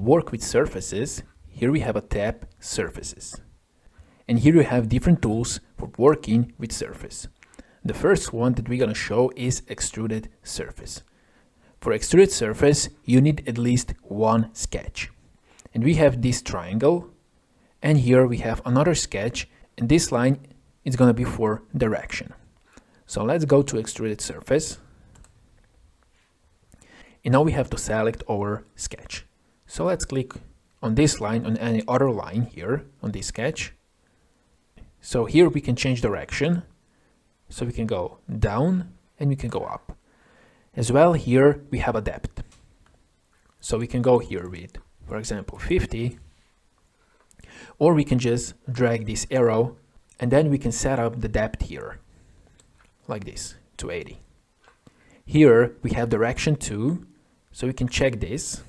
work with surfaces, here we have a tab Surfaces. And here we have different tools for working with surface. The first one that we're going to show is Extruded Surface. For Extruded Surface, you need at least one sketch. And we have this triangle, and here we have another sketch, and this line is going to be for direction. So let's go to Extruded Surface. And now we have to select our sketch. So let's click on this line, on any other line here on this sketch. So here we can change direction. So we can go down and we can go up. As well, here we have a depth. So we can go here with, for example, 50. Or we can just drag this arrow and then we can set up the depth here. Like this, to 80. Here we have direction 2. So we can check this.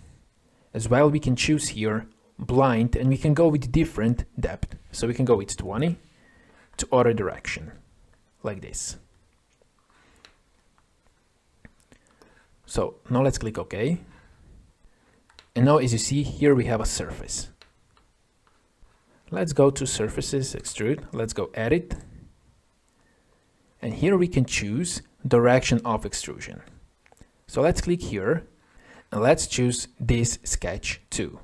As well, we can choose here blind and we can go with different depth. So we can go with 20 to other direction, like this. So now let's click OK. And now as you see here we have a surface. Let's go to Surfaces, Extrude. Let's go Edit. And here we can choose direction of extrusion. So let's click here. And let's choose this sketch 2,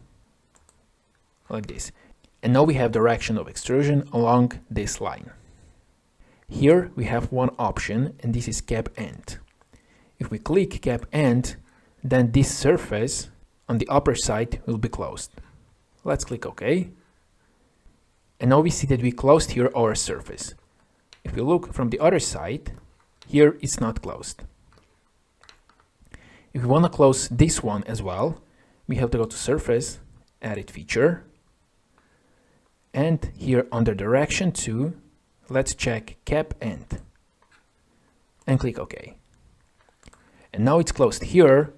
like this. And now we have direction of extrusion along this line. Here we have one option, and this is Cap End. If we click Cap End, then this surface on the upper side will be closed. Let's click OK. And now we see that we closed here our surface. If we look from the other side, here it's not closed. If we want to close this one as well, we have to go to Surface, Edit Feature, and here under Direction 2, let's check Cap End, and click OK. And now it's closed here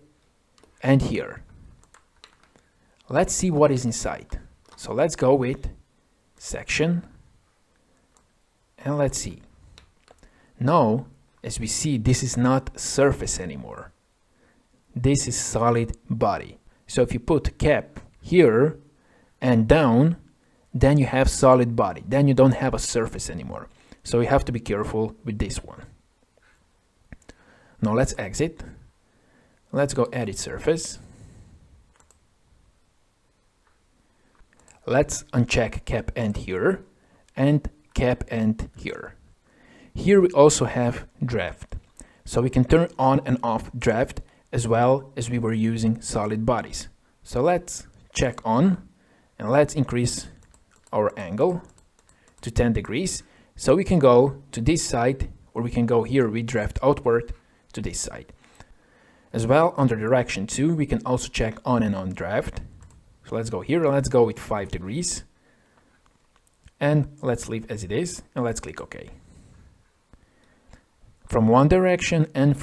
and here. Let's see what is inside. So let's go with Section, and let's see. Now, as we see, this is not surface anymore. This is solid body. So if you put cap here and down, then you have solid body. Then you don't have a surface anymore. So you have to be careful with this one. Now let's exit. Let's go Edit Surface. Let's uncheck Cap End here and Cap End here. Here we also have Draft. So we can turn on and off Draft as well as we were using solid bodies. So let's check on and let's increase our angle to 10 degrees. So we can go to this side, or we can go here with draft outward to this side. As well, under direction 2, we can also check on and on draft. So let's go here, let's go with 5 degrees. And let's leave as it is, and let's click OK. From one direction and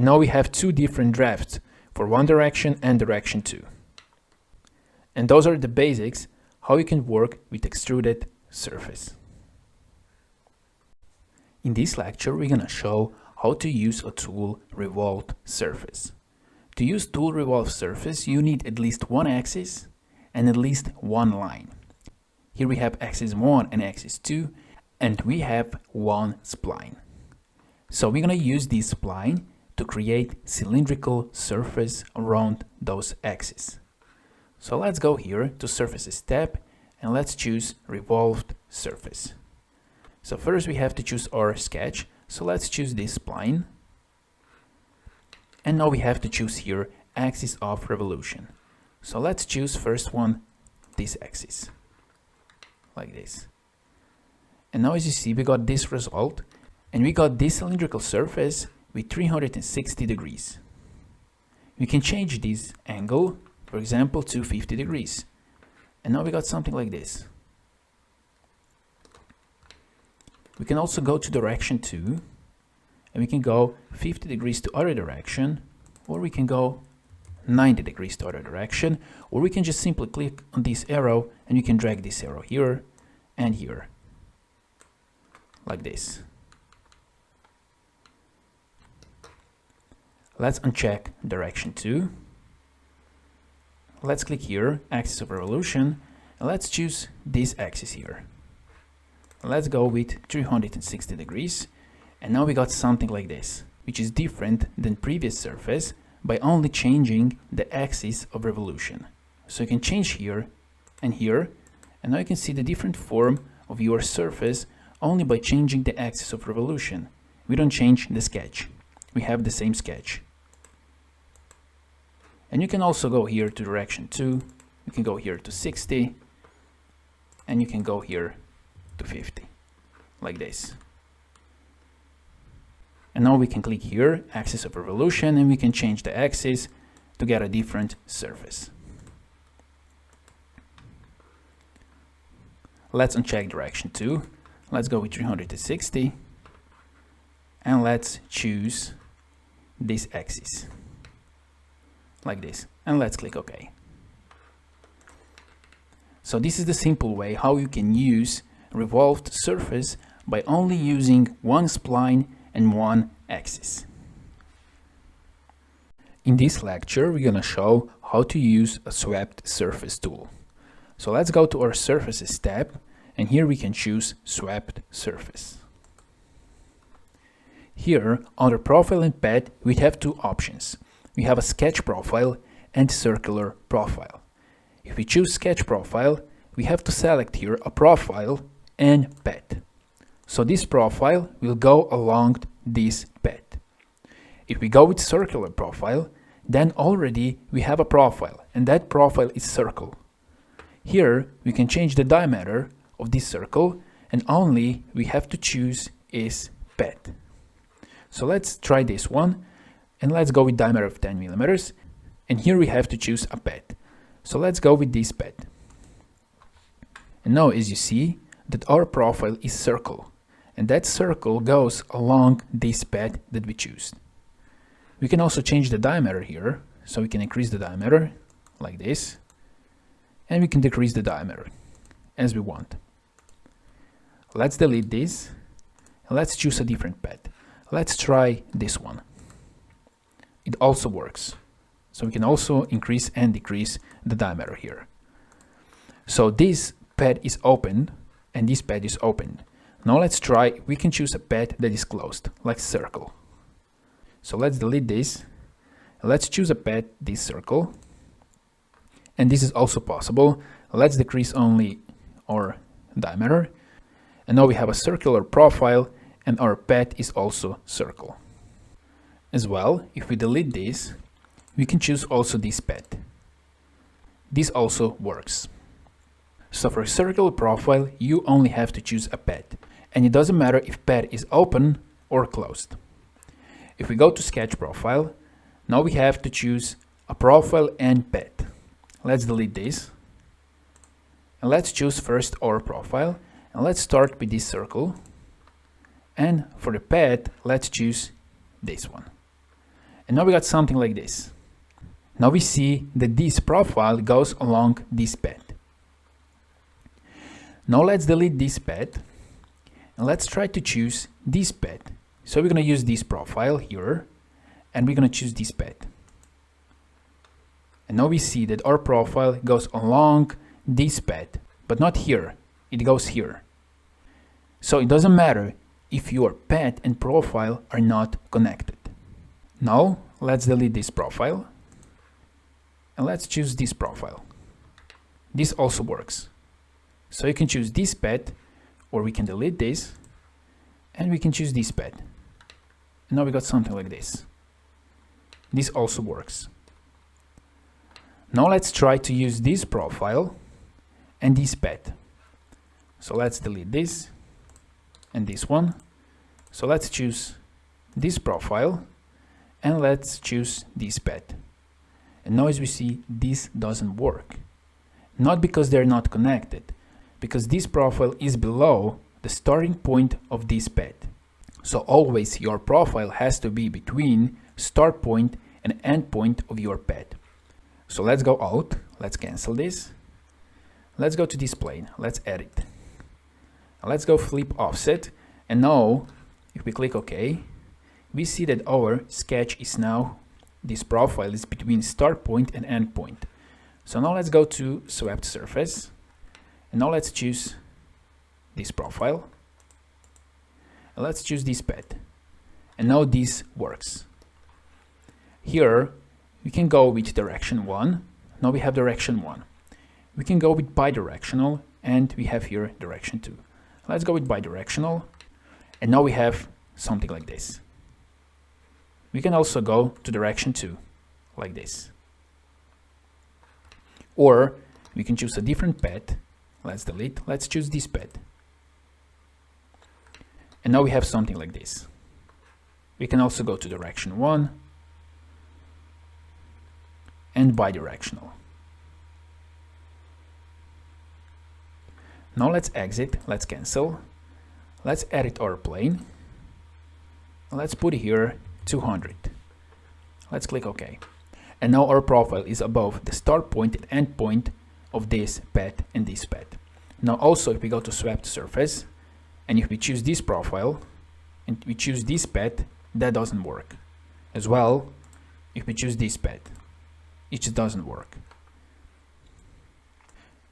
now we have 2 different drafts for one direction and direction 2. And those are the basics how you can work with extruded surface. In this lecture, we're gonna show how to use a tool Revolved Surface. To use tool Revolved Surface, you need at least one axis and at least one line. Here we have axis 1 and axis 2, and we have one spline. So we're gonna use this spline to create cylindrical surface around those axes. So let's go here to Surfaces tab and let's choose Revolved Surface. So first we have to choose our sketch. So let's choose this spline. And now we have to choose here axis of revolution. So let's choose first one, this axis, like this. And now as you see, we got this result, and we got this cylindrical surface with 360 degrees. We can change this angle, for example, to 50 degrees. And now we got something like this. We can also go to direction 2, and we can go 50 degrees to other direction, or we can go 90 degrees to other direction, or we can just simply click on this arrow and you can drag this arrow here and here, like this. Let's uncheck direction 2. let's click here, axis of revolution, and let's choose this axis here. Let's go with 360 degrees, and now we got something like this, which is different than previous surface by only changing the axis of revolution. So you can change here, and now you can see the different form of your surface only by changing the axis of revolution. We don't change the sketch. We have the same sketch. And you can also go here to direction 2, you can go here to 60, and you can go here to 50, like this. And now we can click here, axis of revolution, and we can change the axis to get a different surface. Let's uncheck direction 2. Let's go with 360, and let's choose this axis, like this, and let's click OK. So this is the simple way how you can use revolved surface by only using one spline and one axis. In this lecture, we're gonna show how to use a swept surface tool. So let's go to our surfaces tab, and here we can choose swept surface. Here, under profile and pad, we have two options. We have a sketch profile and circular profile. If we choose sketch profile, we have to select here a profile and pad. So this profile will go along this pad. If we go with circular profile, then already we have a profile, and that profile is circle. Here we can change the diameter of this circle, and only we have to choose is pad. So let's try this one, and let's go with diameter of 10 millimeters, and here we have to choose a pad. So let's go with this pad. And now as you see that our profile is circle, and that circle goes along this pad that we choose. We can also change the diameter here, so we can increase the diameter like this, and we can decrease the diameter as we want. Let's delete this, and let's choose a different pad. Let's try this one. It also works. So we can also increase and decrease the diameter here. So this pad is open and this pad is open. Now let's try, we can choose a pad that is closed, like circle. So let's delete this. Let's choose a pad, this circle. And this is also possible. Let's decrease only our diameter. And now we have a circular profile, and our pad is also circle. As well, if we delete this, we can choose also this pad. This also works. So for a circular profile, you only have to choose a pad, and it doesn't matter if pad is open or closed. If we go to sketch profile, now we have to choose a profile and pad. Let's delete this, and let's choose first our profile, and let's start with this circle. And for the pad, let's choose this one. And now we got something like this. Now we see that this profile goes along this pad. Now let's delete this pad, and let's try to choose this pad. So we're going to use this profile here, and we're going to choose this pad. And now we see that our profile goes along this pad, but not here, it goes here. So it doesn't matter if your pad and profile are not connected. Now let's delete this profile, and let's choose this profile. This also works. So you can choose this pad, or we can delete this, and we can choose this pad. And now we got something like this. This also works. Now let's try to use this profile and this pad. So let's delete this and this one. So let's choose this profile, and let's choose this pad. And now as we see, this doesn't work. Not because they're not connected, because this profile is below the starting point of this pad. So always your profile has to be between start point and end point of your pad. So let's go out, let's cancel this. Let's go to this plane, let's edit. Let's go flip offset, and now if we click OK, we see that our sketch is now, this profile is between start point and end point. So now let's go to swept surface, and now let's choose this profile, and let's choose this pad, and now this works. Here we can go with direction 1. Now we have direction 1. We can go with bidirectional, and we have here direction 2. Let's go with bidirectional, and now we have something like this. We can also go to direction 2 like this, or we can choose a different pad. Let's delete. Let's choose this pad, and now we have something like this. We can also go to direction 1 and bidirectional. Now let's exit, let's cancel, let's edit our plane, let's put here 200. Let's click OK. And now our profile is above the start point and end point of this pad and this pad. Now also, if we go to swept surface, and if we choose this profile and we choose this pad, that doesn't work. As well, if we choose this pad, it just doesn't work.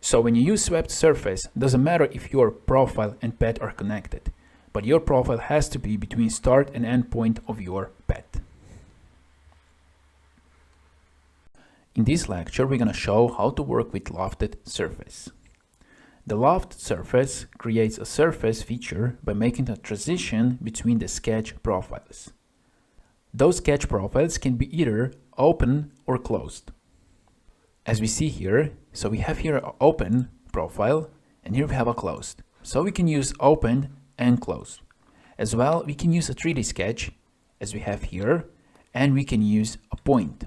So when you use swept surface, doesn't matter if your profile and pad are connected, but your profile has to be between start and end point of your pad. In this lecture, we're going to show how to work with lofted surface. The loft surface creates a surface feature by making a transition between the sketch profiles. Those sketch profiles can be either open or closed. As we see here, so we have here an open profile, and here we have a closed. So we can use open and closed. As well, we can use a 3D sketch, as we have here, and we can use a point.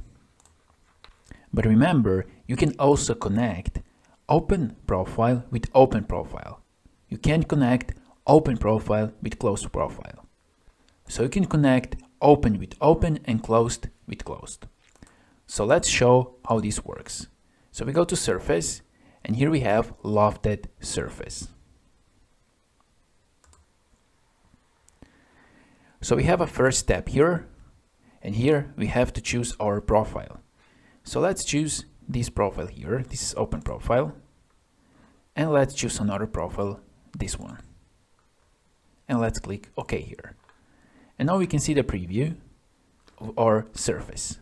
But remember, you can also connect open profile with open profile. You can't connect open profile with closed profile. So you can connect open with open and closed with closed. So let's show how this works. So we go to surface, and here we have lofted surface. So we have a first step here, and here we have to choose our profile. So let's choose this profile here. This is open profile, and let's choose another profile, this one, and let's click OK here. And now we can see the preview of our surface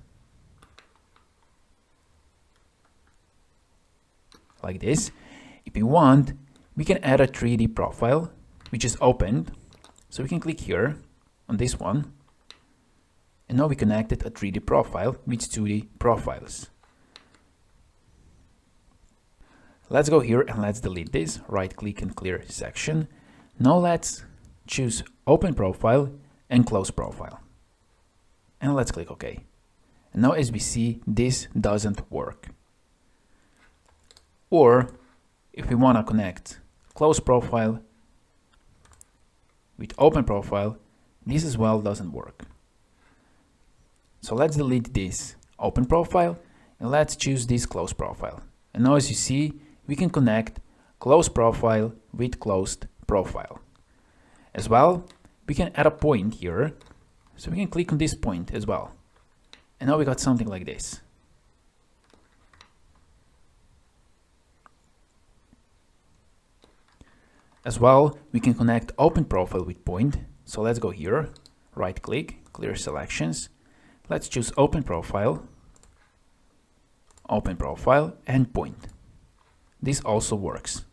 like this. If we want, we can add a 3D profile which is opened, so we can click here on this one, and now we connected a 3D profile with 2D profiles. Let's go here and let's delete this. Right click and clear section. Now let's choose open profile and close profile, and let's click OK. And now as we see, this doesn't work. Or if we want to connect close profile with open profile, this as well doesn't work. So let's delete this open profile and let's choose this close profile. And now as you see, we can connect close profile with closed profile. As well, we can add a point here, so we can click on this point as well. And now we got something like this. As well, we can connect open profile with point. So let's go here, right click, clear selections. Let's choose open profile, and point. This also works.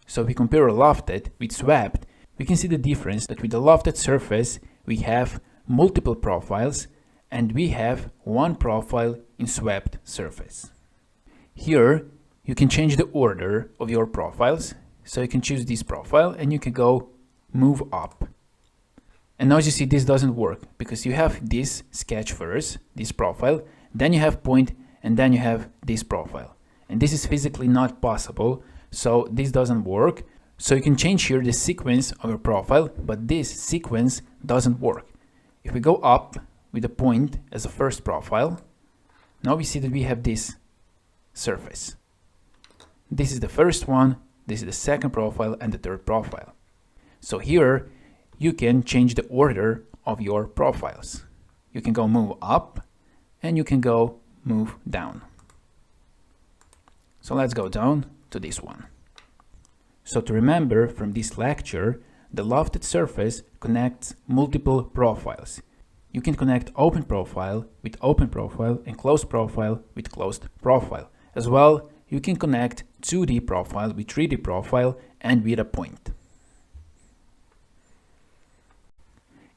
So if we compare a lofted with swept, we can see the difference that with the lofted surface, we have multiple profiles and we have one profile in swept surface. Here, you can change the order of your profiles. So you can choose this profile and you can go move up. And now as you see, this doesn't work because you have this sketch first, this profile, then you have point, and then you have this profile. And this is physically not possible, so this doesn't work. So you can change here the sequence of your profile, but this sequence doesn't work. If we go up with a point as a first profile, now we see that we have this surface. This is the first one, this is the second profile, and the third profile. So here, you can change the order of your profiles. You can go move up, and you can go move down. So let's go down to this one. So to remember from this lecture, the lofted surface connects multiple profiles. You can connect open profile with open profile and closed profile with closed profile. As well, you can connect 2D profile with 3D profile and with a point.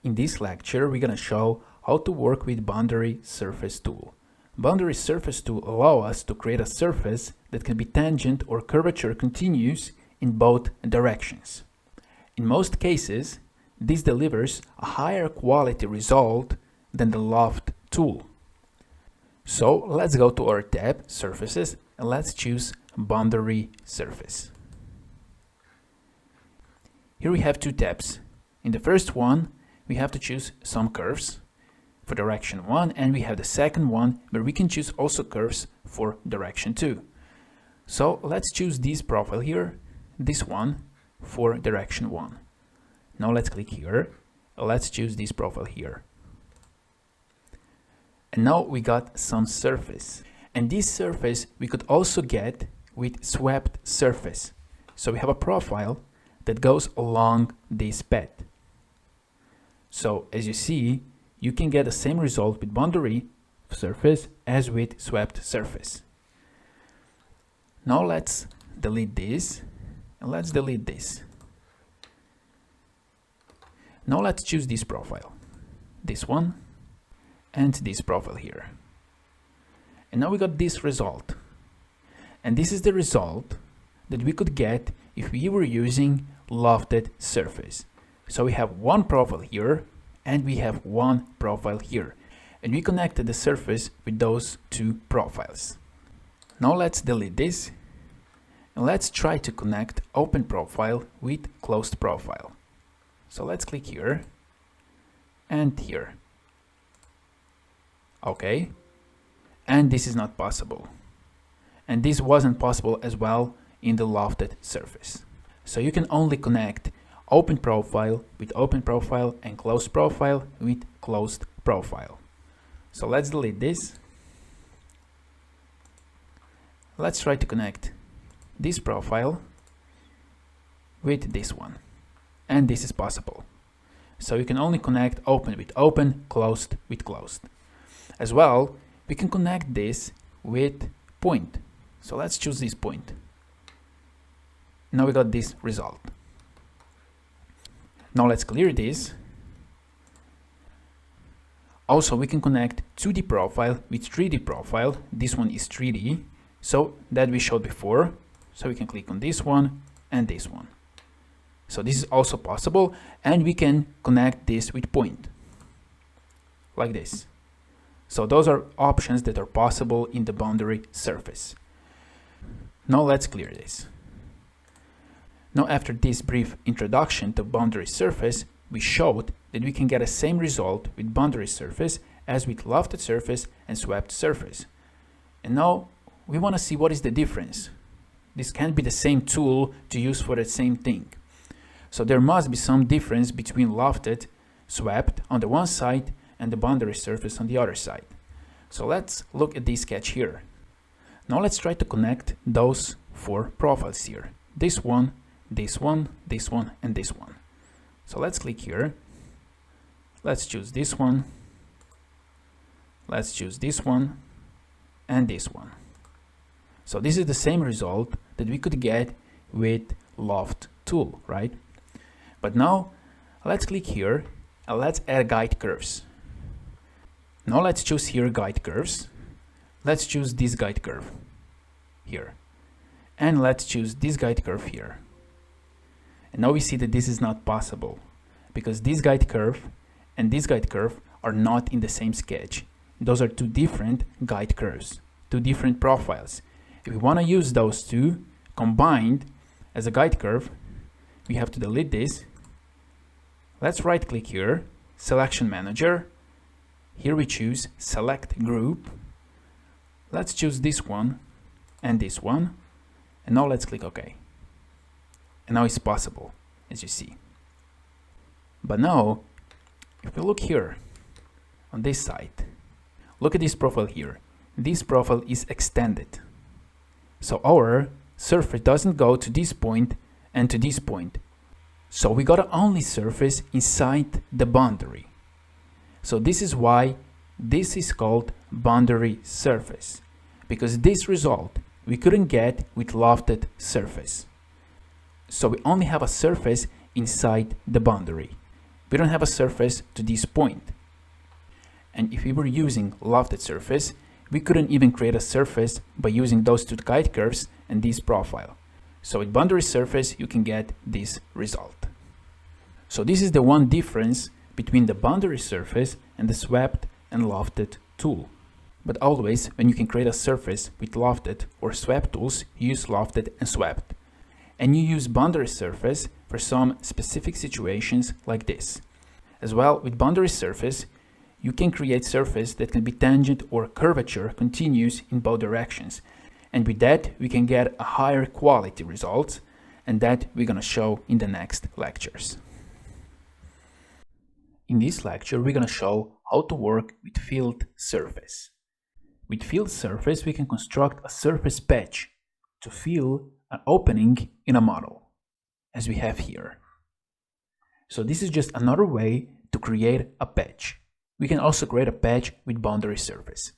In this lecture, we're going to show how to work with boundary surface tool. Boundary surface tool allows us to create a surface that can be tangent or curvature continuous in both directions. In most cases, this delivers a higher quality result than the loft tool. So let's go to our tab surfaces and let's choose boundary surface. Here we have two tabs. In the first one, we have to choose some curves for direction 1, and we have the second one where we can choose also curves for direction 2. So let's choose this profile here, this one for direction 1. Now let's click here, let's choose this profile here. And now we got some surface. And this surface we could also get with swept surface. So we have a profile that goes along this path. So as you see, you can get the same result with boundary surface as with swept surface. Now let's delete this and let's delete this. Now let's choose this profile, this one and this profile here. And now we got this result. And this is the result that we could get if we were using lofted surface. So we have one profile here and we have one profile here. And we connected the surface with those two profiles. Now let's delete this and let's try to connect open profile with closed profile. So let's click here and here. Okay. And this is not possible. And this wasn't possible as well in the lofted surface. So you can only connect open profile with open profile and closed profile with closed profile. So let's delete this. Let's try to connect this profile with this one. And this is possible. So you can only connect open with open, closed with closed. As well, we can connect this with point. So let's choose this point. Now we got this result. Now let's clear this. Also, we can connect 2D profile with 3D profile. This one is 3D, so that we showed before. So we can click on this one and this one. So this is also possible, and we can connect this with point, like this. So those are options that are possible in the boundary surface. Now let's clear this. Now after this brief introduction to boundary surface, we showed that we can get the same result with boundary surface as with lofted surface and swept surface. And now we want to see what is the difference. This can't be the same tool to use for the same thing. So there must be some difference between lofted, swept on the one side and the boundary surface on the other side. So let's look at this sketch here. Now let's try to connect those four profiles here. This one, this one, this one, and this one. So let's click here. Let's choose this one. Let's choose this one and this one. So this is the same result that we could get with loft tool, right? But now let's click here and let's add guide curves. Now let's choose here guide curves. Let's choose this guide curve here. And let's choose this guide curve here. And now we see that this is not possible because this guide curve and this guide curve are not in the same sketch. Those are two different guide curves, two different profiles. If we want to use those two combined as a guide curve, we have to delete this. Let's right click here, selection manager. Here we choose select group. Let's choose this one and this one. And now let's click OK. And now it's possible, as you see. But now, if we look here on this side, look at this profile here. This profile is extended. So our surface doesn't go to this point and to this point. So we got only surface inside the boundary. So this is why this is called boundary surface, because this result we couldn't get with lofted surface. So we only have a surface inside the boundary. We don't have a surface to this point. And if we were using lofted surface, we couldn't even create a surface by using those two guide curves and this profile. So with boundary surface, you can get this result. So this is the one difference between the boundary surface and the swept and lofted tool. But always, when you can create a surface with lofted or swept tools, you use lofted and swept. And you use boundary surface for some specific situations like this. As well, with boundary surface, you can create surface that can be tangent or curvature continuous in both directions. And with that, we can get a higher quality result, and that we're gonna show in the next lectures. In this lecture, we're gonna show how to work with field surface. With field surface, we can construct a surface patch to fill an opening in a model, as we have here. So this is just another way to create a patch. We can also create a patch with boundary surface.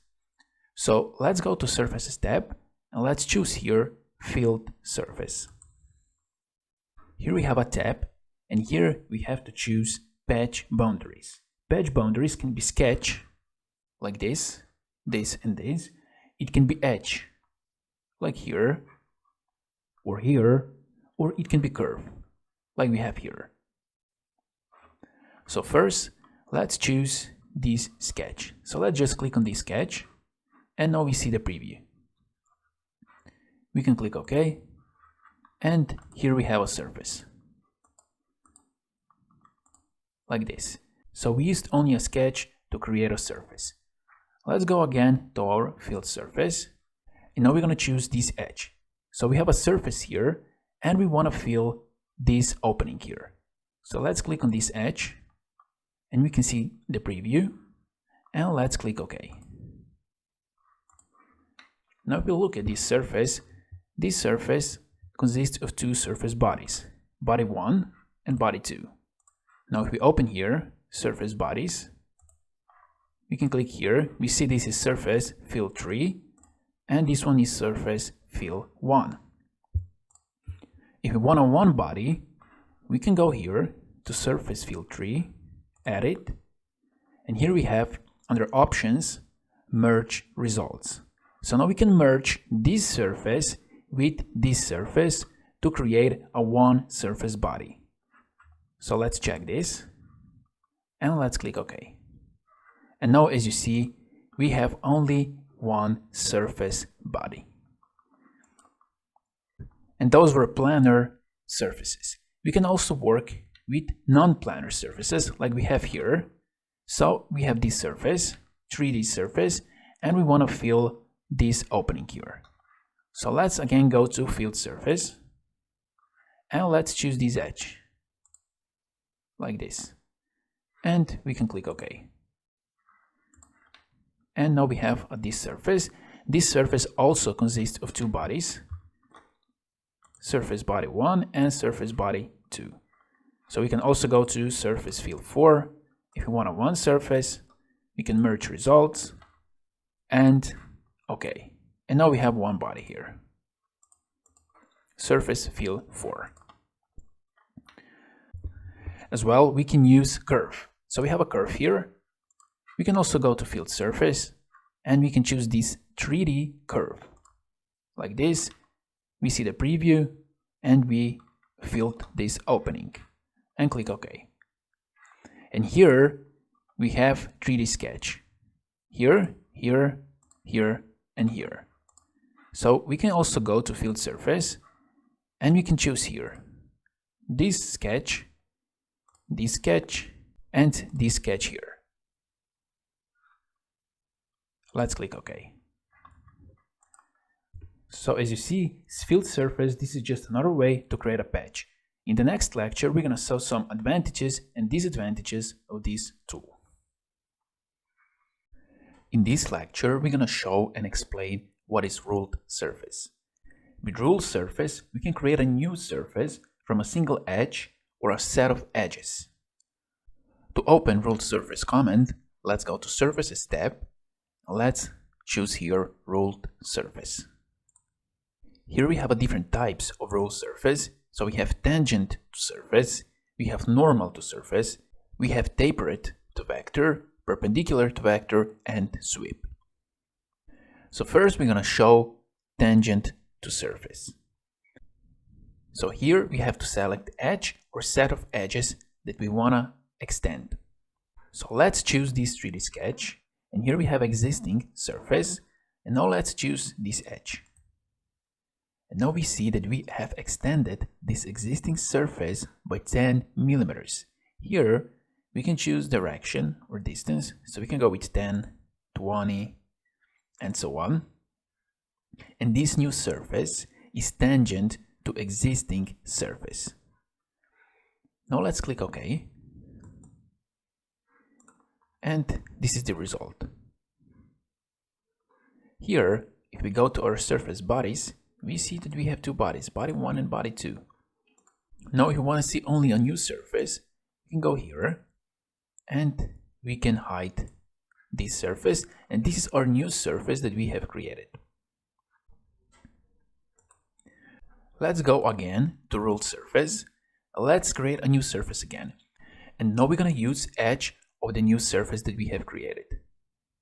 So let's go to Surfaces tab and let's choose here Field Surface. Here we have a tab, and here we have to choose Patch Boundaries. Patch boundaries can be sketch, like this, this and this. It can be edge, like here, or it can be curve, like we have here. So first, let's choose this sketch. So let's just click on this sketch, and now we see the preview. We can click OK, and here we have a surface, like this. So we used only a sketch to create a surface. Let's go again to our field surface, and now we're going to choose this edge. So we have a surface here, and we want to fill this opening here. So let's click on this edge, and we can see the preview, and let's click OK. Now if we look at this surface consists of two surface bodies, body 1 and body 2. Now if we open here, surface bodies, we can click here, we see this is surface fill 3, and this one is surface fill 1. If we want a one body, we can go here to surface fill 3, edit, and here we have under options, merge results. So now we can merge this surface with this surface to create a one surface body. So let's check this, and let's click OK. And now as you see, we have only one surface body. And those were planar surfaces. We can also work with non-planar surfaces like we have here. So we have this surface, 3D surface, and we want to fill this opening here. So let's again go to field surface, and let's choose this edge, like this. And we can click OK. And now we have this surface. This surface also consists of two bodies, surface body 1 and surface body 2. So we can also go to surface fill 4. If we want a one surface, we can merge results and OK. And now we have one body here, surface fill 4. As well, we can use curve. So we have a curve here. We can also go to field surface, and we can choose this 3D curve, like this. We see the preview, and we filled this opening, and click OK. And here we have 3D sketch, here, here, here, and here. So we can also go to field surface, and we can choose here this sketch, and this sketch here. Let's click OK. So as you see, field surface, this is just another way to create a patch. In the next lecture, we're going to show some advantages and disadvantages of this tool. In this lecture, we're going to show and explain what is ruled surface. With ruled surface, we can create a new surface from a single edge or a set of edges. To open ruled surface command, let's go to Surfaces tab. Let's choose here ruled surface. Here we have a different types of ruled surface. So we have tangent to surface, we have normal to surface, we have tapered to vector, perpendicular to vector, and sweep. So first we're going to show tangent to surface. So here we have to select edge or set of edges that we want to extend. So let's choose this 3D sketch, and here we have existing surface, and now let's choose this edge. And now we see that we have extended this existing surface by 10 millimeters. Here we can choose direction or distance, so we can go with 10, 20, and so on. And this new surface is tangent to existing surface. Now let's click OK. And this is the result. Here, if we go to our surface bodies, we see that we have two bodies, body 1 and body 2. Now if you want to see only a new surface, you can go here and we can hide this surface, and this is our new surface that we have created. Let's go again to ruled surface. Let's create a new surface again. And now we're going to use edge of the new surface that we have created,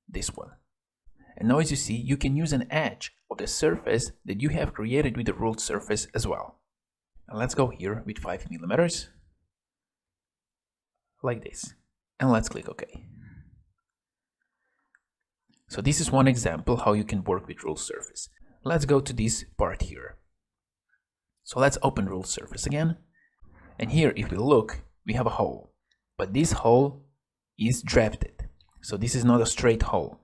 this one. And now as you see, you can use an edge of the surface that you have created with the ruled surface as well. And let's go here with 5 millimeters, like this. And let's click OK. So this is one example how you can work with ruled surface. Let's go to this part here. So let's open ruled surface again. And here, if we look, we have a hole. But this hole is drafted. So this is not a straight hole.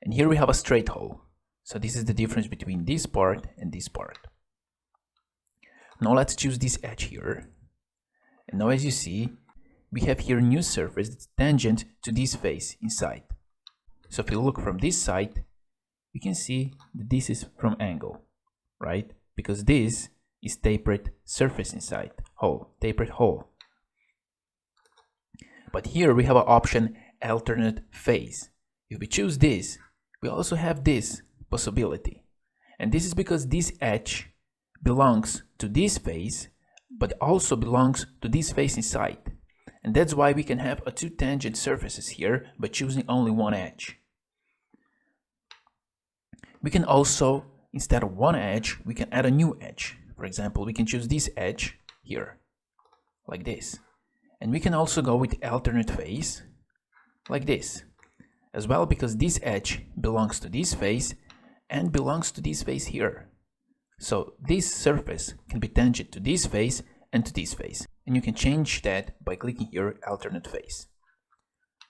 And here we have a straight hole. So this is the difference between this part and this part. Now let's choose this edge here. And now as you see, we have here a new surface that's tangent to this face inside. So if we look from this side, we can see that this is from angle, right? Because this is tapered surface inside, hole, tapered hole. But here we have an option alternate face. If we choose this, we also have this possibility. And this is because this edge belongs to this face, but also belongs to this face inside. And that's why we can have two tangent surfaces here by choosing only one edge. We can also, instead of one edge, we can add a new edge. For example, we can choose this edge here, like this. And we can also go with alternate face, like this, as well, because this edge belongs to this face and belongs to this face here. So this surface can be tangent to this face and to this face. And you can change that by clicking here, alternate face.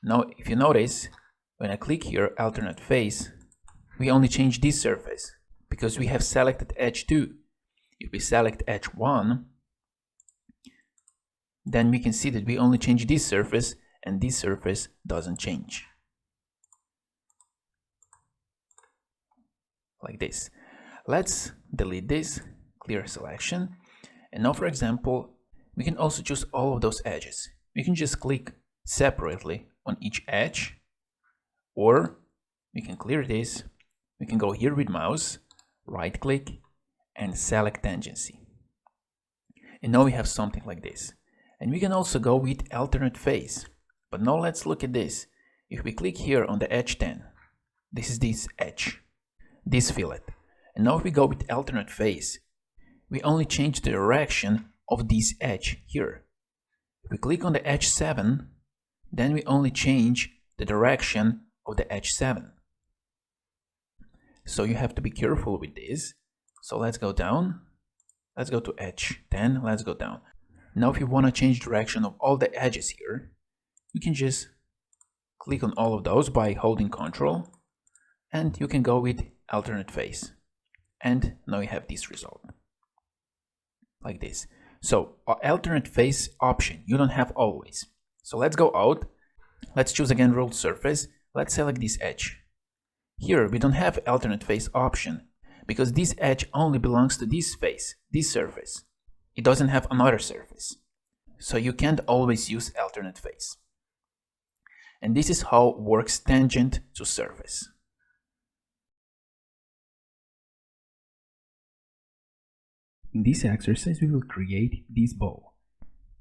Now, if you notice, when I click here, alternate face, we only change this surface because we have selected edge 2. If we select edge 1, then we can see that we only change this surface and this surface doesn't change. Like this. Let's delete this, clear selection. And now, for example, we can also choose all of those edges. We can just click separately on each edge, or we can clear this. We can go here with mouse, right click, and select tangency. And now we have something like this. And we can also go with alternate face. But now let's look at this. If we click here on the edge 10, this is this edge, this fillet. And now if we go with alternate face, we only change the direction of this edge here. If we click on the edge 7, then we only change the direction of the edge 7. So you have to be careful with this. So let's go down. Let's go to edge 10. Let's go down. Now if you want to change direction of all the edges here, you can just click on all of those by holding Ctrl, and you can go with alternate face. And now you have this result, like this. So alternate face option, you don't have always. So let's go out. Let's choose again ruled surface. Let's select this edge. Here we don't have alternate face option because this edge only belongs to this face, this surface. It doesn't have another surface. So you can't always use alternate face. And this is how works tangent to surface. In this exercise we will create this ball.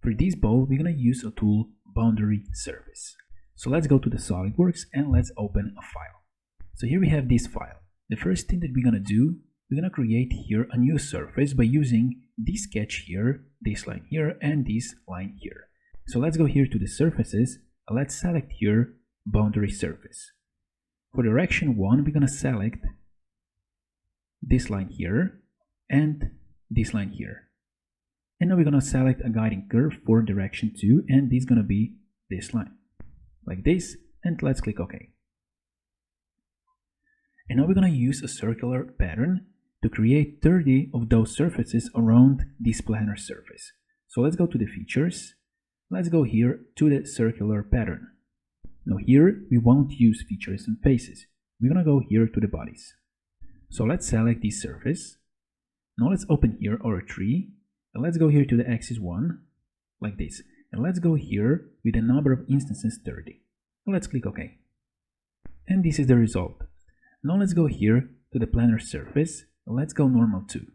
For this ball we're going to use a tool boundary surface. So let's go to the SolidWorks and let's open a file. So here we have this file. The first thing that we're going to do, we're going to create here a new surface by using this sketch here, this line here, and this line here. So let's go here to the surfaces, and let's select here boundary surface. For direction 1, we're going to select this line here and this line here. And now we're going to select a guiding curve for direction 2, and this is going to be this line, like this, and let's click OK. And now we're going to use a circular pattern to create 30 of those surfaces around this planar surface. So let's go to the features. Let's go here to the circular pattern. Now here we won't use features and faces. We're going to go here to the bodies. So let's select this surface. Now let's open here our tree. And let's go here to the axis 1, like this. And let's go here with the number of instances 30. And let's click OK. And this is the result. Now let's go here to the planar surface. Let's go normal 2.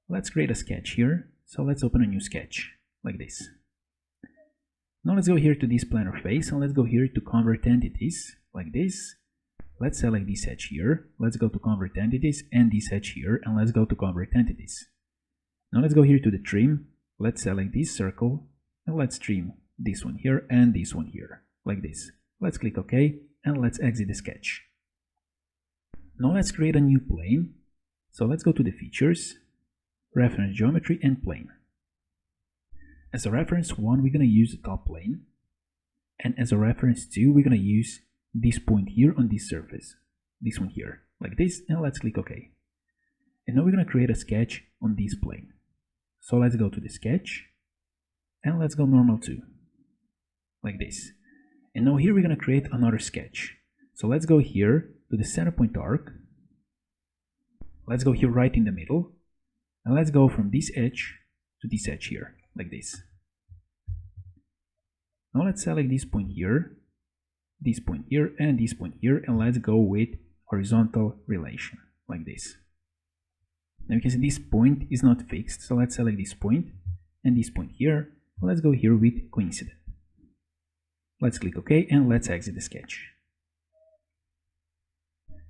Let's create a sketch here. So let's open a new sketch, like this. Now let's go here to this planar face and let's go here to convert entities, like this. Let's select this edge here. Let's go to convert entities and this edge here, and let's go to convert entities. Now let's go here to the trim. Let's select this circle and let's trim this one here and this one here, like this. Let's click OK and let's exit the sketch. Now let's create a new plane. So let's go to the features, reference geometry and plane. As a reference 1, we're going to use the top plane. And as a reference 2, we're going to use this point here on this surface. This one here, like this, and let's click OK. And now we're going to create a sketch on this plane. So let's go to the sketch and let's go normal 2, like this. And now here we're going to create another sketch. So let's go here to the center point arc. Let's go here right in the middle. And let's go from this edge to this edge here, like this. Now let's select this point here, and this point here, and let's go with horizontal relation, like this. Now you can see this point is not fixed, so let's select this point and this point here. Let's go here with coincident. Let's click OK and let's exit the sketch.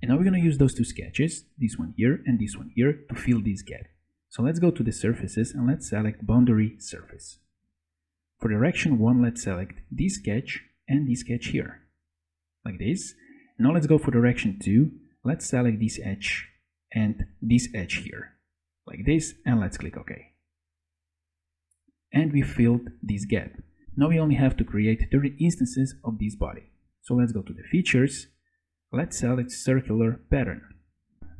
And now we're going to use those two sketches, this one here and this one here, to fill this gap. So let's go to the surfaces and let's select boundary surface. For direction 1, let's select this sketch and this sketch here, like this. Now let's go for direction 2. Let's select this edge and this edge here, like this, and let's click OK. And we filled this gap. Now we only have to create 30 instances of this body. So let's go to the features. Let's select circular pattern.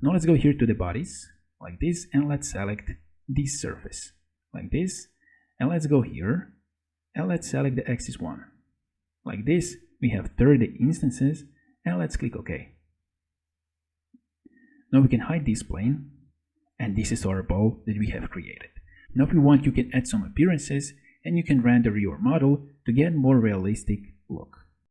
Now let's go here to the bodies, like this, and let's select this surface, like this. And let's go here and let's select the axis 1, like this. We have 30 instances, and let's click OK. Now we can hide this plane, and this is our ball that we have created. Now if you want, you can add some appearances and you can render your model to get more realistic look.